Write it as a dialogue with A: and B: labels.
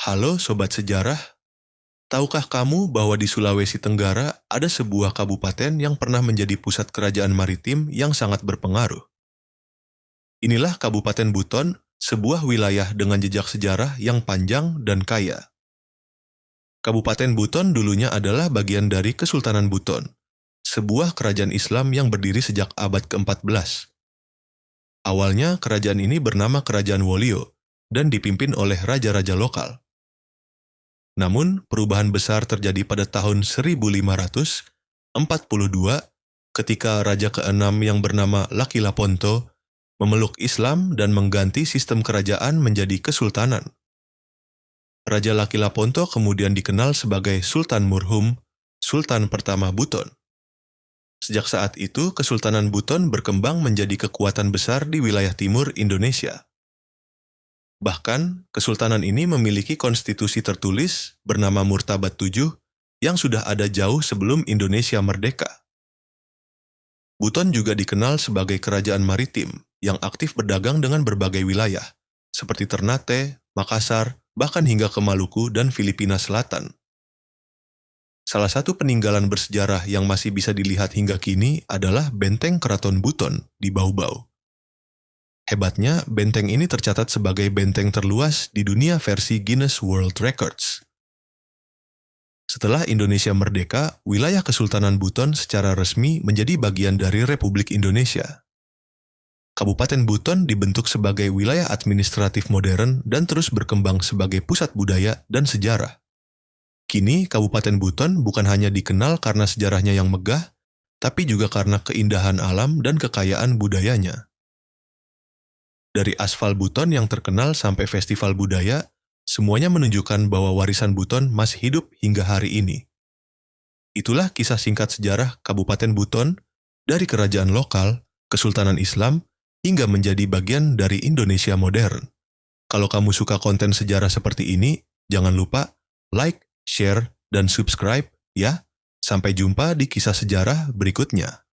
A: Halo Sobat Sejarah, tahukah kamu bahwa di Sulawesi Tenggara ada sebuah kabupaten yang pernah menjadi pusat kerajaan maritim yang sangat berpengaruh? Inilah Kabupaten Buton, sebuah wilayah dengan jejak sejarah yang panjang dan kaya. Kabupaten Buton dulunya adalah bagian dari Kesultanan Buton, sebuah kerajaan Islam yang berdiri sejak abad ke-14. Awalnya kerajaan ini bernama Kerajaan Wolio dan dipimpin oleh raja-raja lokal. Namun, perubahan besar terjadi pada tahun 1542 ketika Raja ke-6 yang bernama Laki Laponto memeluk Islam dan mengganti sistem kerajaan menjadi kesultanan. Raja Laki Laponto kemudian dikenal sebagai Sultan Murhum, Sultan pertama Buton. Sejak saat itu, Kesultanan Buton berkembang menjadi kekuatan besar di wilayah timur Indonesia. Bahkan, kesultanan ini memiliki konstitusi tertulis bernama Murtabat VII yang sudah ada jauh sebelum Indonesia merdeka. Buton juga dikenal sebagai kerajaan maritim yang aktif berdagang dengan berbagai wilayah, seperti Ternate, Makassar, bahkan hingga ke Maluku dan Filipina Selatan. Salah satu peninggalan bersejarah yang masih bisa dilihat hingga kini adalah Benteng Keraton Buton di Bau-Bau. Hebatnya, benteng ini tercatat sebagai benteng terluas di dunia versi Guinness World Records. Setelah Indonesia merdeka, wilayah Kesultanan Buton secara resmi menjadi bagian dari Republik Indonesia. Kabupaten Buton dibentuk sebagai wilayah administratif modern dan terus berkembang sebagai pusat budaya dan sejarah. Kini, Kabupaten Buton bukan hanya dikenal karena sejarahnya yang megah, tapi juga karena keindahan alam dan kekayaan budayanya. Dari aspal Buton yang terkenal sampai festival budaya, semuanya menunjukkan bahwa warisan Buton masih hidup hingga hari ini. Itulah kisah singkat sejarah Kabupaten Buton, dari kerajaan lokal, Kesultanan Islam, hingga menjadi bagian dari Indonesia modern. Kalau kamu suka konten sejarah seperti ini, jangan lupa like, share, dan subscribe ya. Sampai jumpa di kisah sejarah berikutnya.